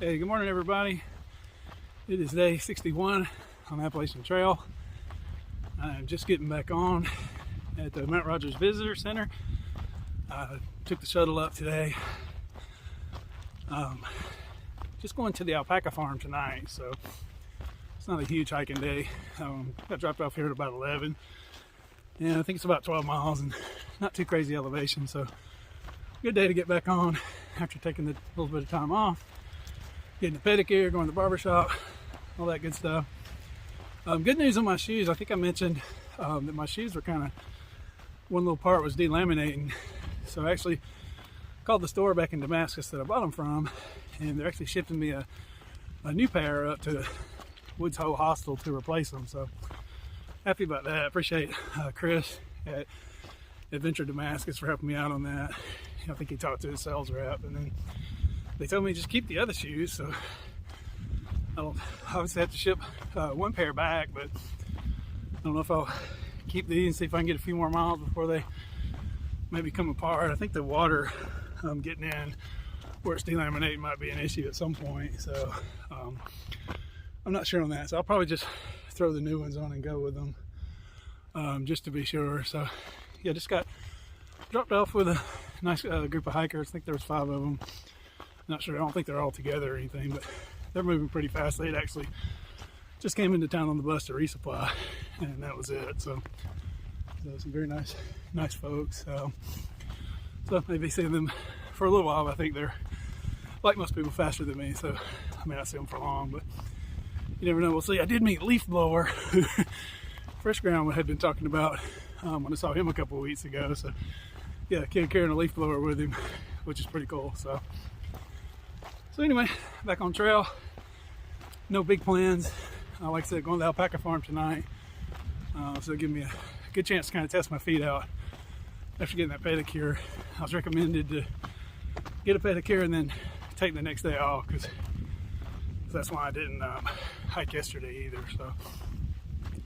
Hey, good morning everybody. It is day 61 on the Appalachian Trail. I'm just getting back on at the Mount Rogers Visitor Center. Took the shuttle up today. Just going to the alpaca farm tonight, so it's not a huge hiking day. Got dropped off here at about 11. And I think it's about 12 miles and not too crazy elevation, so good day to get back on after taking a little bit of time off. Getting a pedicure, going to the barber shop, all that good stuff. Good news on my shoes. I think I mentioned that my shoes were kind of, one little part was delaminating. So I actually called the store back in Damascus that I bought them from, and they're actually shipping me a new pair up to Woods Hole Hostel to replace them. So happy about that. Appreciate Chris at Adventure Damascus for helping me out on that. I think he talked to his sales rep, and then they told me just keep the other shoes, so I'll obviously have to ship one pair back, but I don't know if I'll keep these and see if I can get a few more miles before they maybe come apart. I think the water getting in where it's delaminating might be an issue at some point, so I'm not sure on that. So I'll probably just throw the new ones on and go with them just to be sure. So yeah, just got dropped off with a nice group of hikers. I think there was 5 of them. Not sure, I don't think they're all together or anything, but they're moving pretty fast. They'd actually just came into town on the bus to resupply, and that was it. So some very nice folks. So maybe seeing them for a little while. I think they're, like most people, faster than me, so I may not see them for long, but you never know. We'll see. I did meet Leaf Blower, who Fresh Ground had been talking about when I saw him a couple of weeks ago. So yeah, kid carrying a leaf blower with him, which is pretty cool. So anyway, back on trail. No big plans. Like I said, going to the alpaca farm tonight. So give me a good chance to kind of test my feet out after getting that pedicure. I was recommended to get a pedicure and then take the next day off, because that's why I didn't hike yesterday either. So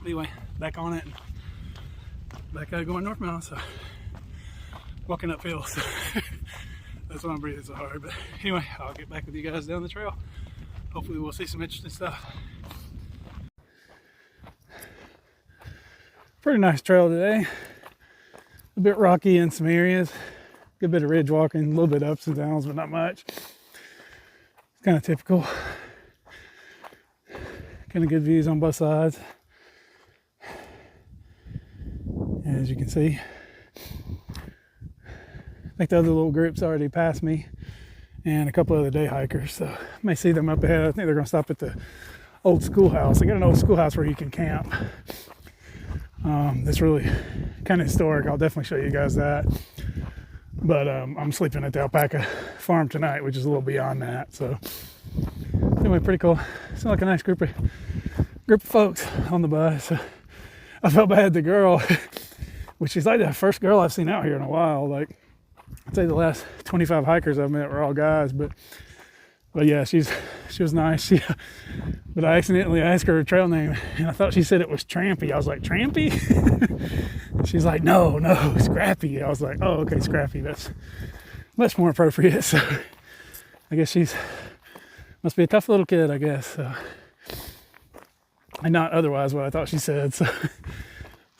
anyway, back on it, and back going northbound. So walking uphill. So that's why I'm breathing so hard. But anyway, I'll get back with you guys down the trail. Hopefully we'll see some interesting stuff. Pretty nice trail today. A bit rocky in some areas. Good bit of ridge walking, a little bit of ups and downs, but not much. It's kind of typical. Kind of good views on both sides. As you can see, I think the other little group's already passed me, and a couple other day hikers, so I may see them up ahead. I think they're going to stop at the old schoolhouse. They got an old schoolhouse where you can camp. That's really kind of historic. I'll definitely show you guys that. But I'm sleeping at the alpaca farm tonight, which is a little beyond that. So anyway, pretty cool. Seemed like a nice group of folks on the bus. I felt bad. The girl, which she's like the first girl I've seen out here in a while. Like, I'd say the last 25 hikers I've met were all guys, but yeah, she was nice. But I accidentally asked her trail name, and I thought she said it was Trampy. I was like, Trampy? She's like, no, Scrappy. I was like, oh, okay, Scrappy. That's much more appropriate. So I guess must be a tough little kid, I guess. So, and not otherwise what I thought she said. So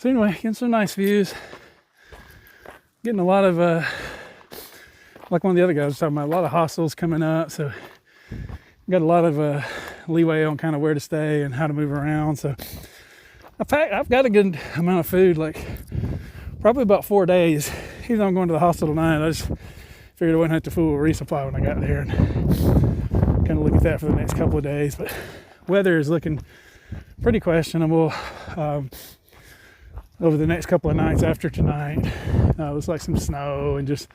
anyway, getting some nice views. Getting a lot of like one of the other guys was talking about, a lot of hostels coming up, so got a lot of leeway on kind of where to stay and how to move around. So I've got a good amount of food, like probably about 4 days. Even though I'm going to the hostel tonight, I just figured I wouldn't have to fool with resupply when I got there, and kind of look at that for the next couple of days. But weather is looking pretty questionable over the next couple of nights after tonight. Looks like some snow and just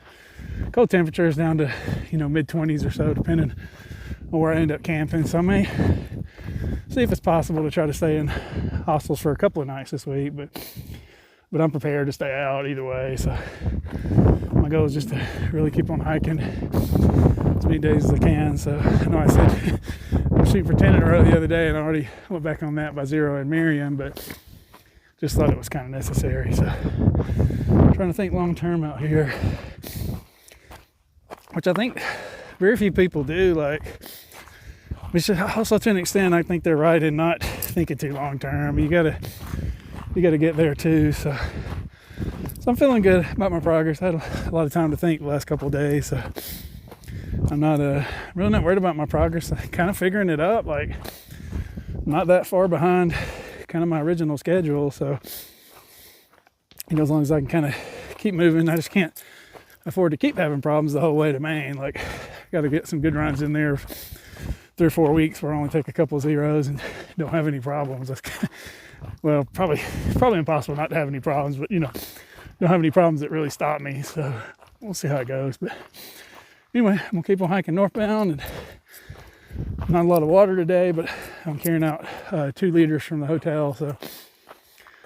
cold temperatures down to mid-20s or so, depending on where I end up camping. So I may see if it's possible to try to stay in hostels for a couple of nights this week, but I'm prepared to stay out either way. So my goal is just to really keep on hiking as many days as I can. So I know I said I'm shooting for 10 in a row the other day, and I already went back on that by 0 in Miriam, but just thought it was kind of necessary. So I'm trying to think long term out here, which I think very few people do. Like, Which also, to an extent, I think they're right in not thinking too long term. You gotta get there too. So I'm feeling good about my progress. I had a lot of time to think the last couple of days, so I'm not really not worried about my progress. I'm kind of figuring it out. Like, I'm not that far behind kind of my original schedule. So as long as I can kind of keep moving, I just can't afford to keep having problems the whole way to Maine. Like, I got to get some good runs in there. 3 or 4 weeks where I only take a couple of zeros and don't have any problems. That's well, probably impossible not to have any problems, but don't have any problems that really stop me. So we'll see how it goes. But anyway, I'm gonna keep on hiking northbound, and not a lot of water today, but I'm carrying out 2 liters from the hotel. So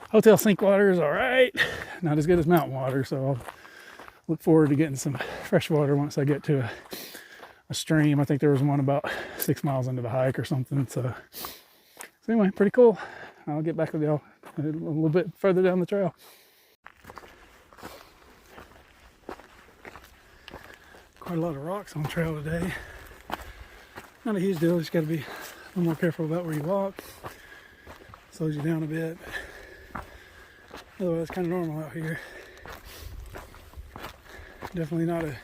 hotel sink water is all right, not as good as mountain water. So I'll look forward to getting some fresh water once I get to a stream. I think there was one about 6 miles into the hike or something. So anyway, pretty cool. I'll get back with y'all a little bit further down the trail. Quite a lot of rocks on the trail today. Not a huge deal, just got to be a little more careful about where you walk. Slows you down a bit. Otherwise, it's kind of normal out here. Definitely not a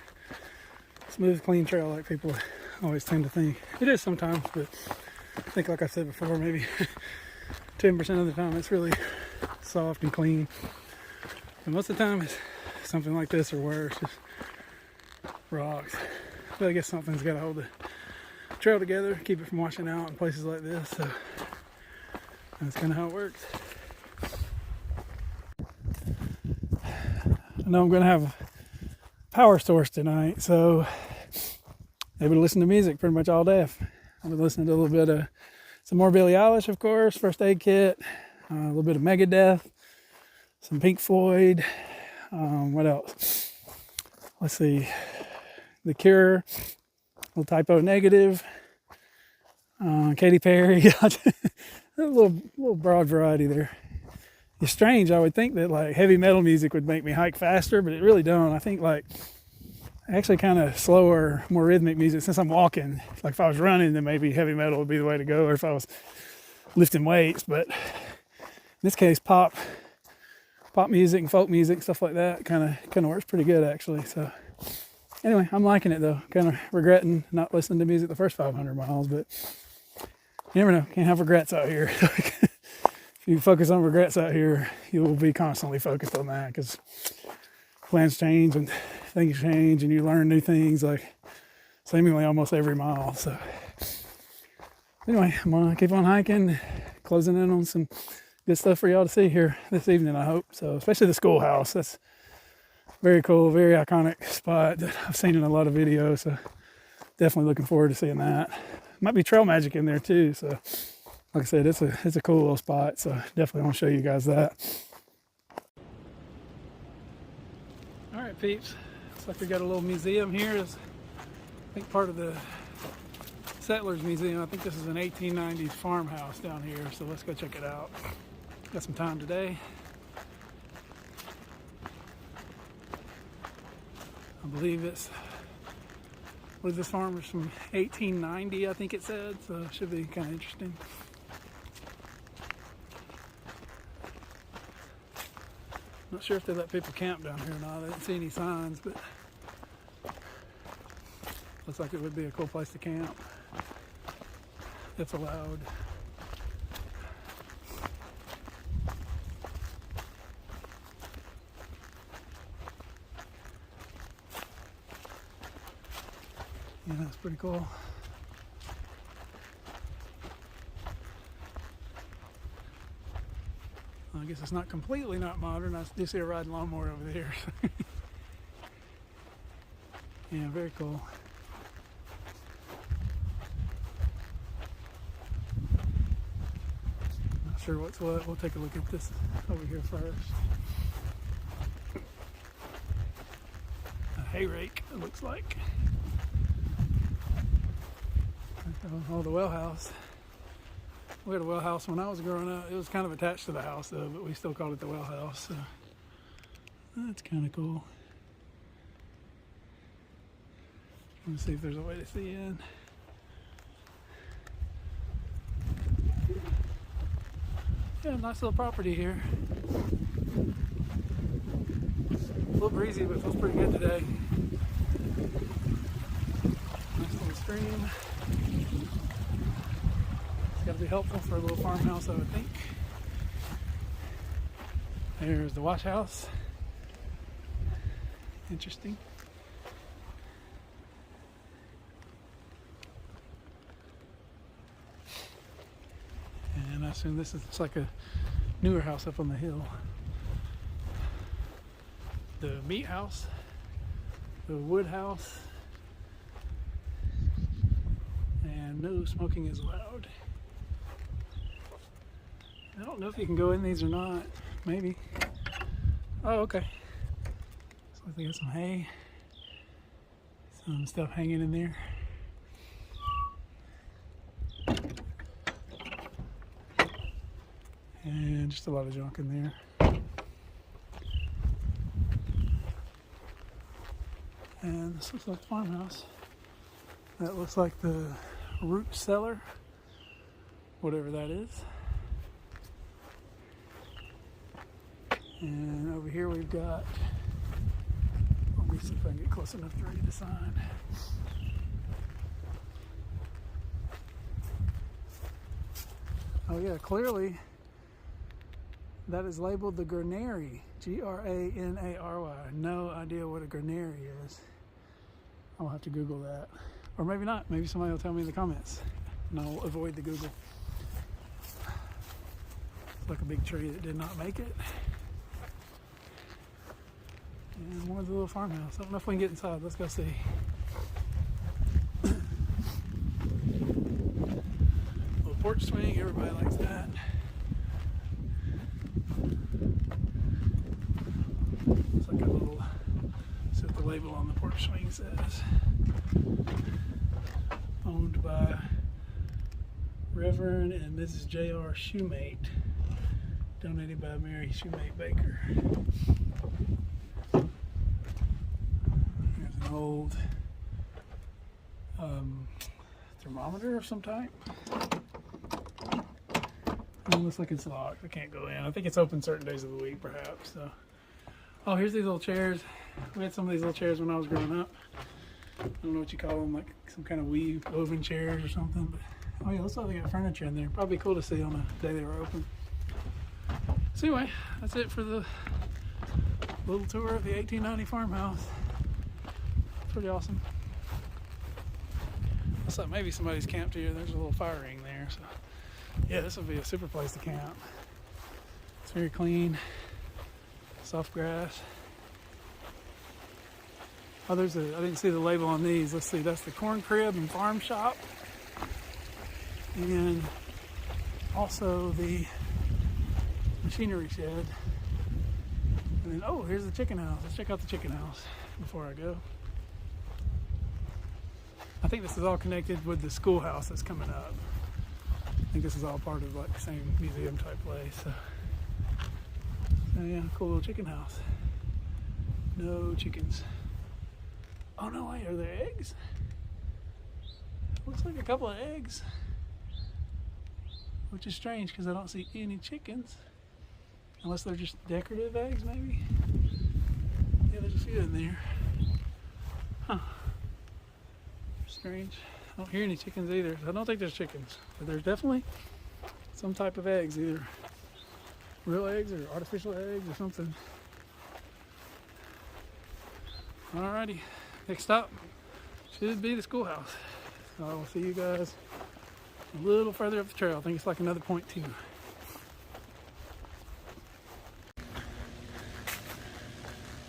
smooth, clean trail like people always tend to think. It is sometimes, but I think, like I said before, maybe 10% of the time it's really soft and clean. And most of the time it's something like this or worse, just rocks. But I guess something's got to hold the trail together, keep it from washing out in places like this. So that's kind of how it works. I know I'm going to have a power source tonight, so able to listen to music pretty much all day. I've been listening to a little bit of some more Billie Eilish, of course, First Aid Kit, a little bit of Megadeth, some Pink Floyd. What else? Let's see. The Cure, little Typo Negative, Katy Perry. A little broad variety there. It's strange. I would think that like heavy metal music would make me hike faster, but it really don't. I think like actually kind of slower, more rhythmic music. Since I'm walking, like if I was running, then maybe heavy metal would be the way to go, or if I was lifting weights. But in this case, pop music and folk music, stuff like that, kind of works pretty good actually. So anyway, I'm liking it though. Kind of regretting not listening to music the first 500 miles, but you never know. Can't have regrets out here. If you focus on regrets out here, you will be constantly focused on that, because plans change and things change and you learn new things like seemingly almost every mile. So anyway, I'm gonna keep on hiking, closing in on some good stuff for y'all to see here this evening, I hope. So especially the schoolhouse. That's very cool, very iconic spot that I've seen in a lot of videos. So definitely looking forward to seeing that. Might be trail magic in there too. So like I said, it's a cool little spot. So definitely want to show you guys that. All right, peeps. Looks like we got a little museum here. It's, I think, part of the Settlers Museum. I think this is an 1890s farmhouse down here. So let's go check it out. Got some time today. I believe it's, what is this farm? It's from 1890, I think it said. So it should be kind of interesting. Not sure if they let people camp down here or not. I didn't see any signs, but looks like it would be a cool place to camp if allowed. Yeah, that's pretty cool. I guess it's not completely not modern. I do see a riding lawnmower over there. Yeah, very cool. Not sure what's what. We'll take a look at this over here first. A hay rake, it looks like. Oh, the well house. We had a well house when I was growing up. It was kind of attached to the house though, but we still called it the well house. So that's kind of cool. Let's see if there's a way to see in. Yeah, nice little property here. A little breezy, but it feels pretty good today. Nice little stream. It's got to be helpful for a little farmhouse, I would think. There's the wash house. Interesting. And I assume this is like a newer house up on the hill. The meat house, the wood house, and no smoking is allowed. I don't know if you can go in these or not. Maybe. Oh, okay. Looks like they got some hay, some stuff hanging in there. And just a lot of junk in there. And this looks like a farmhouse. That looks like the root cellar, whatever that is. And over here we've got, let me see if I can get close enough to read the sign. Oh yeah, clearly that is labeled the granary, G-R-A-N-A-R-Y. No idea what a granary is. I'll have to Google that. Or maybe not, maybe somebody will tell me in the comments and I'll avoid the Google. It's like a big tree that did not make it. And more of the little farmhouse. I don't know if we can get inside. Let's go see. Little porch swing. Everybody likes that. It's like a little, see what the label on the porch swing says. Owned by Reverend and Mrs. J.R. Shoemate. Donated by Mary Shoemate Baker. Old thermometer of some type. It looks like it's locked. I can't go in. I think it's open certain days of the week, perhaps. So, oh, here's these little chairs. We had some of these little chairs when I was growing up. I don't know what you call them, like some kind of weave woven chairs or something. But oh yeah, looks like they got furniture in there. Probably cool to see on the day they were open. So anyway, that's it for the little tour of the 1890 farmhouse. Pretty awesome. Looks like maybe somebody's camped here. There's a little fire ring there. So yeah, this would be a super place to camp. It's very clean, soft grass. Oh, I didn't see the label on these. Let's see, that's the corn crib and farm shop. And also the machinery shed. And then, oh, here's the chicken house. Let's check out the chicken house before I go. I think this is all connected with the schoolhouse that's coming up. I think this is all part of like the same museum type place. So yeah, cool little chicken house. No chickens. Oh no, wait, are there eggs? Looks like a couple of eggs. Which is strange because I don't see any chickens. Unless they're just decorative eggs maybe. Yeah, there's a few in there. Huh. Strange. I don't hear any chickens either. I don't think there's chickens, but there's definitely some type of eggs, either real eggs or artificial eggs or something. Alrighty, next stop should be the schoolhouse. So I will see you guys a little further up the trail. I think it's like another 0.2.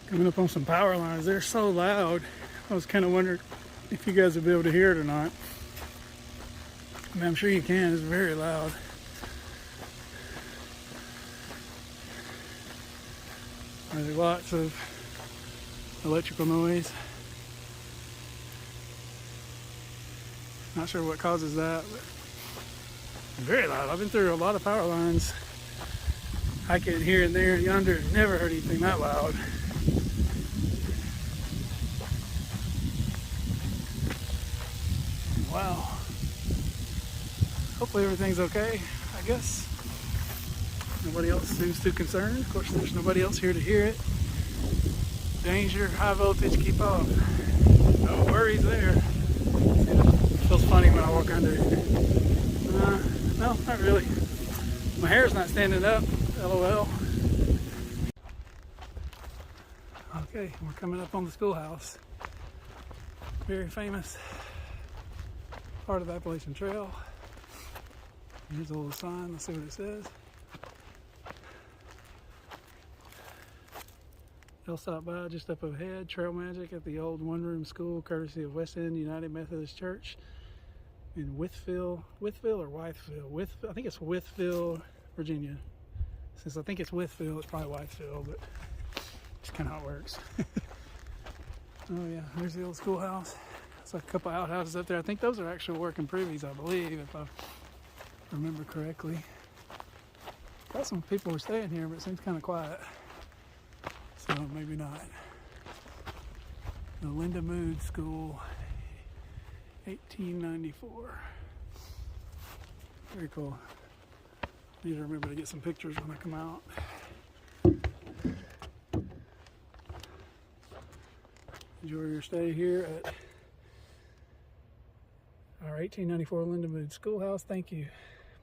Coming up on some power lines. They're so loud. I was kind of wondering if you guys would be able to hear it or not. I mean, I'm sure you can. It's very loud. There's lots of electrical noise. Not sure what causes that, but very loud. I've been through a lot of power lines. Hiking here and there and yonder. Never heard anything that loud. Wow. Hopefully everything's okay, I guess. Nobody else seems too concerned. Of course, there's nobody else here to hear it. Danger, high voltage, keep off. No worries there. It feels funny when I walk under it. No, not really. My hair's not standing up, LOL. Okay, we're coming up on the schoolhouse. Very famous part of the Appalachian Trail. Here's a little sign, let's see what it says. They'll stop by just up ahead. Trail magic at the old one-room school, courtesy of West End United Methodist Church in Wytheville or Wytheville? I think it's Wytheville, Virginia. Since I think it's Wytheville, it's probably Wytheville, but it's kind of how it works. Oh yeah, there's the old schoolhouse. There's a couple outhouses up there. I think those are actual working privies, I believe, if I remember correctly. Thought some people were staying here, but it seems kind of quiet. So maybe not. The Linda Mood School, 1894. Very cool. Need to remember to get some pictures when I come out. Enjoy your stay here at our 1894 Linda Mood Schoolhouse. Thank you.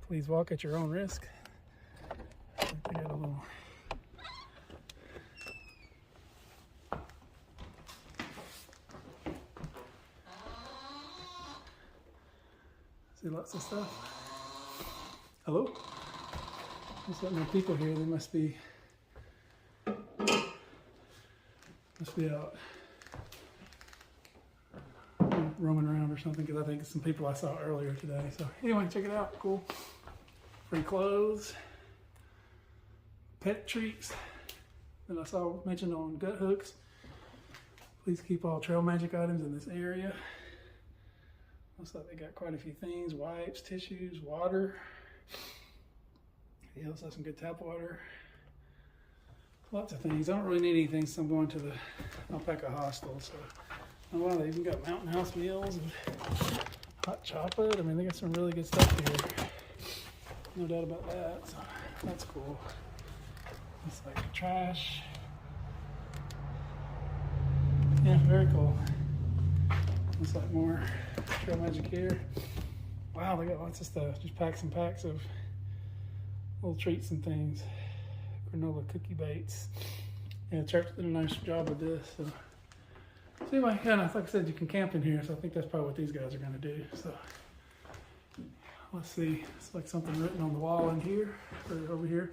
Please walk at your own risk. I think they got a little... See lots of stuff. Hello? There's not many people here. They must be out roaming around or something, because I think it's some people I saw earlier today. So anyway, check it out. Cool. Free clothes, pet treats that I saw mentioned on gut hooks. Please keep all trail magic items in this area. Looks like they got quite a few things: wipes, tissues, water. They also have some good tap water. Lots of things. I don't really need anything, so I'm going to the alpaca hostel. So, oh wow, they even got mountain house meals and hot chocolate. I mean, they got some really good stuff here. No doubt about that. So that's cool. It's like trash. Yeah, very cool. Looks like more trail magic here. Wow, they got lots of stuff. Just packs and packs of little treats and things. Granola cookie baits. Yeah, the church did a nice job with this. So anyway, yeah, like I said, you can camp in here, so I think that's probably what these guys are going to do. So let's see. It's like something written on the wall in here, or over here.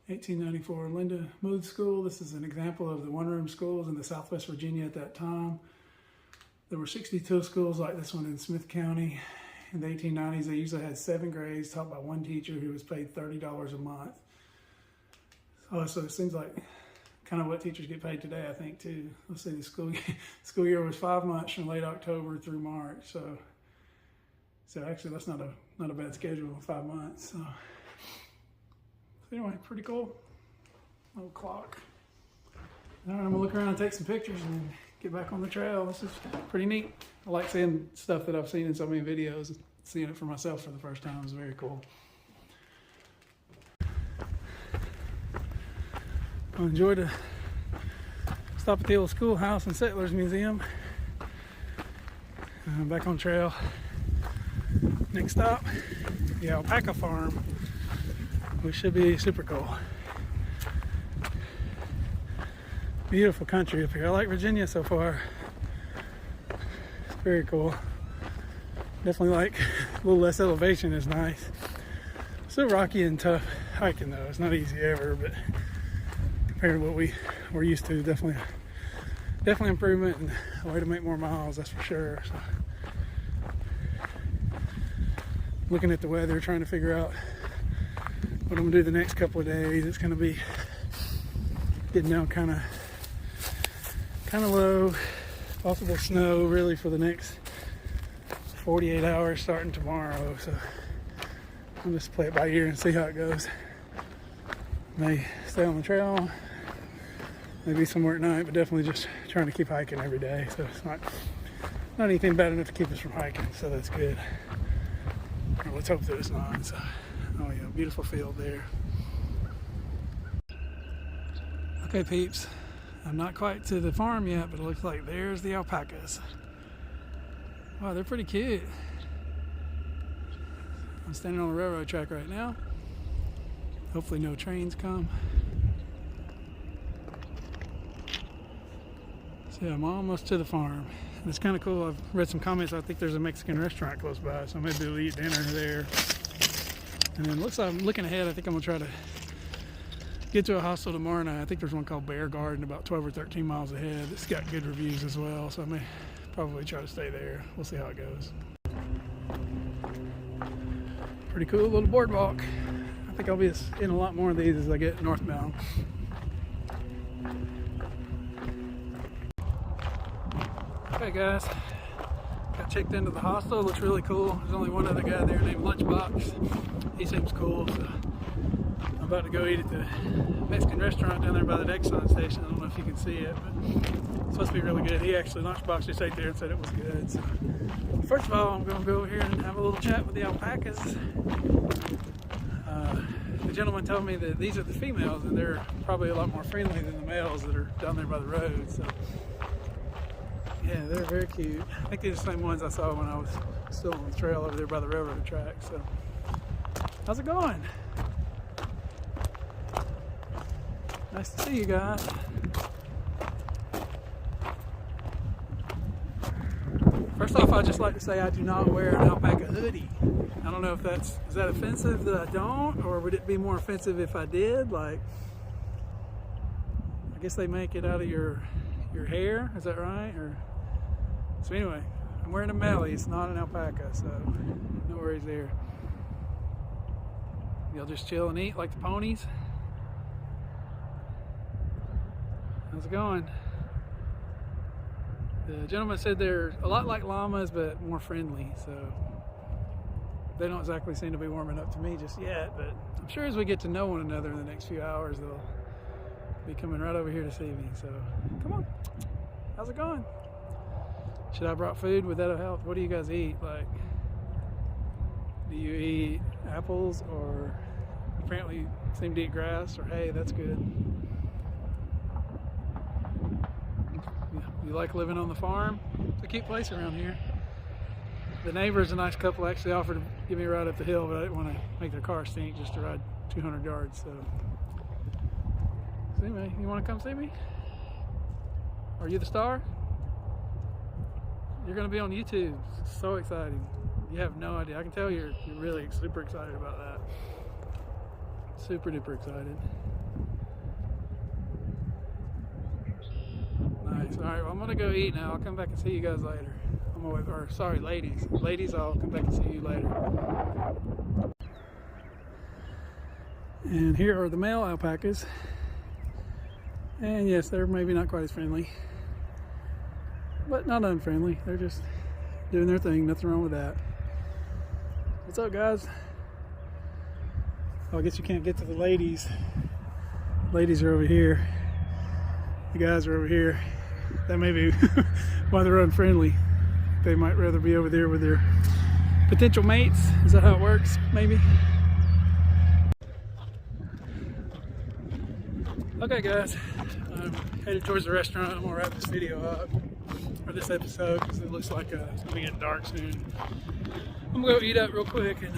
1894 Linda Mood School. This is an example of the one-room schools in the Southwest Virginia at that time. There were 62 schools like this one in Smith County. In the 1890s, they usually had 7 grades taught by one teacher who was paid $30 a month. So it seems like kind of what teachers get paid today, I think, too. Let's see, the school year was 5 months from late October through March. So actually, that's not a bad schedule, 5 months. So anyway, pretty cool. Little clock. All right, I'm gonna look around and take some pictures and then get back on the trail. This is pretty neat. I like seeing stuff that I've seen in so many videos. Seeing it for myself for the first time is very cool. I enjoyed to stop at the old schoolhouse and settlers museum. Back on trail. Next stop, the alpaca farm, which should be super cool. Beautiful country up here. I like Virginia so far. It's very cool. Definitely like a little less elevation is nice. Still rocky and tough hiking though. It's not easy ever, but compared to what we're used to, definitely improvement and a way to make more miles, that's for sure. So, looking at the weather, trying to figure out what I'm gonna do the next couple of days. It's gonna be getting down kind of low. Possible snow really for the next 48 hours starting tomorrow. So I'll just play it by ear and see how it goes. May stay on the trail, maybe somewhere at night, but definitely just trying to keep hiking every day. So it's not anything bad enough to keep us from hiking, so that's good. Or let's hope that it's not. So, oh yeah, beautiful field there. Okay, peeps, I'm not quite to the farm yet, but it looks like there's the alpacas. Wow, they're pretty cute. I'm standing on a railroad track right now. Hopefully no trains come. So yeah, I'm almost to the farm. It's kind of cool. I've read some comments. I think there's a Mexican restaurant close by, so maybe we'll eat dinner there. And then looks like I'm looking ahead. I think I'm gonna try to get to a hostel tomorrow night. I think there's one called Bear Garden about 12 or 13 miles ahead. It's got good reviews as well, so I may probably try to stay there. We'll see how it goes. Pretty cool little boardwalk. I think I'll be in a lot more of these as I get northbound. Okay guys, got checked into the hostel. It looks really cool. There's only one other guy there named Lunchbox. He seems cool, so I'm about to go eat at the Mexican restaurant down there by the Exxon station. I don't know if you can see it, but it's supposed to be really good. He actually, Lunchbox just ate there and said it was good. So first of all, I'm going to go over here and have a little chat with the alpacas. The gentleman told me that these are the females and they're probably a lot more friendly than the males that are down there by the road. So yeah, they're very cute. I think they're the same ones I saw when I was still on the trail over there by the railroad track. So how's it going? Nice to see you guys. First off, I'd just like to say I do not wear an alpaca hoodie. I don't know if is that offensive that I don't, or would it be more offensive if I did? Like, I guess they make it out of your hair, is that right? Or so anyway, I'm wearing a mallee, it's not an alpaca, so no worries there. Y'all just chill and eat like the ponies. How's it going? The gentleman said they're a lot like llamas, but more friendly, so they don't exactly seem to be warming up to me just yet, but I'm sure as we get to know one another in the next few hours, they'll be coming right over here to see me, so come on. How's it going? Should I have brought food? Would that have helped? What do you guys eat? Like, do you eat apples, or apparently you seem to eat grass or hay? That's good. You like living on the farm? It's a cute place around here. The neighbor's a nice couple. Actually offered to give me a ride up the hill, but I didn't want to make their car stink just to ride 200 yards. So anyway, you want to come see me? Are you the star? You're going to be on YouTube. It's so exciting. You have no idea. I can tell you're really super excited about that. Super duper excited. Nice. All right, well, I'm gonna go eat now. I'll come back and see you guys later. Sorry, ladies. Ladies, I'll come back and see you later. And here are the male alpacas. And yes, they're maybe not quite as friendly, but not unfriendly. They're just doing their thing. Nothing wrong with that. What's up, guys? Oh, I guess you can't get to the ladies. Ladies are over here. The guys are over here. That may be why they're unfriendly. They might rather be over there with their potential mates. Is that how it works? Maybe. Okay guys, I'm headed towards the restaurant. I'm gonna wrap this video up, or this episode, because it looks like it's gonna be getting dark soon. I'm gonna go eat up real quick and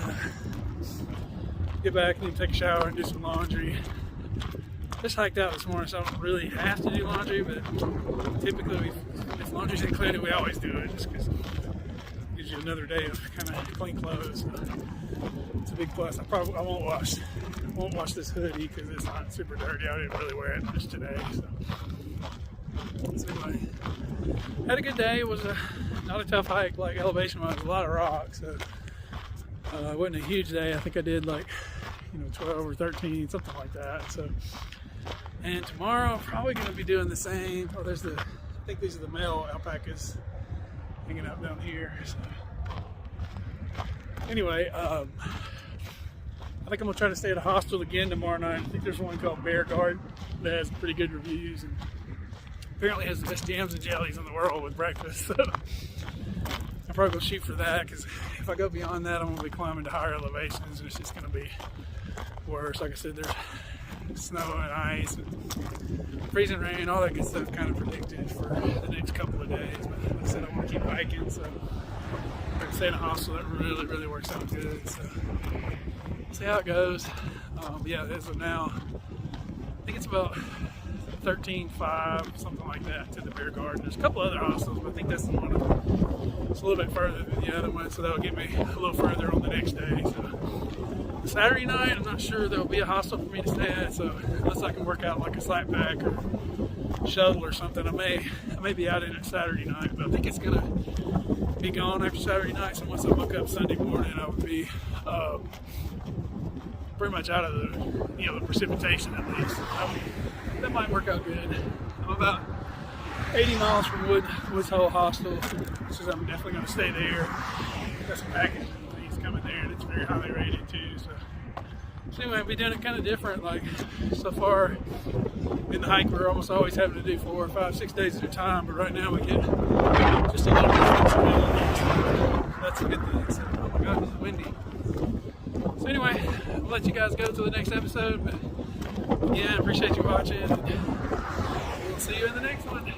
get back and then take a shower and do some laundry. Just hiked out this morning, so I don't really have to do laundry, but typically if laundry's included, we always do it, just because it gives you another day of kind of clean clothes. It's a big plus. I won't wash this hoodie because it's not super dirty. I didn't really wear it just today. So anyway, had a good day. It was not a tough hike like elevation was. A lot of rocks. So it wasn't a huge day. I think I did like 12 or 13, something like that. So. And tomorrow I'm probably going to be doing the same. Oh, I think these are the male alpacas hanging out down here. So. Anyway, I think I'm going to try to stay at a hostel again tomorrow night. I think there's one called Bear Garden that has pretty good reviews and apparently has the best jams and jellies in the world with breakfast. So I'm probably gonna shoot for that, because if I go beyond that, I'm gonna be climbing to higher elevations, and it's just gonna be worse. Like I said, there's snow and ice and freezing rain, all that good stuff kind of predicted for the next couple of days. But like I said, I want to keep hiking, so I can stay in a hostel. That really works out good. So see how it goes. Yeah, as of now, I think it's about 13.5, something like that, to the beer garden. There's a couple other hostels, but I think that's the one that's a little bit further than the other one, so that'll get me a little further on the next day. So Saturday night, I'm not sure there'll be a hostel for me to stay at, so unless I can work out like a slack pack or shuttle or something, I may be out in it Saturday night, but I think it's gonna be gone after Saturday night. So once I book up Sunday morning, I would be pretty much out of the precipitation at least. That might work out good. I'm about 80 miles from Woods Hole Hostel, so I'm definitely going to stay there. Got some package things coming there, and it's very highly rated too. So anyway, I'll be doing it kind of different. Like so far in the hike, we're almost always having to do 4, 5, 6 days at a time, but right now we get just a little bit of flexibility. That's a good thing. So, oh my God, it's windy. So anyway, I'll let you guys go to the next episode, but again, appreciate you watching. We'll see you in the next one.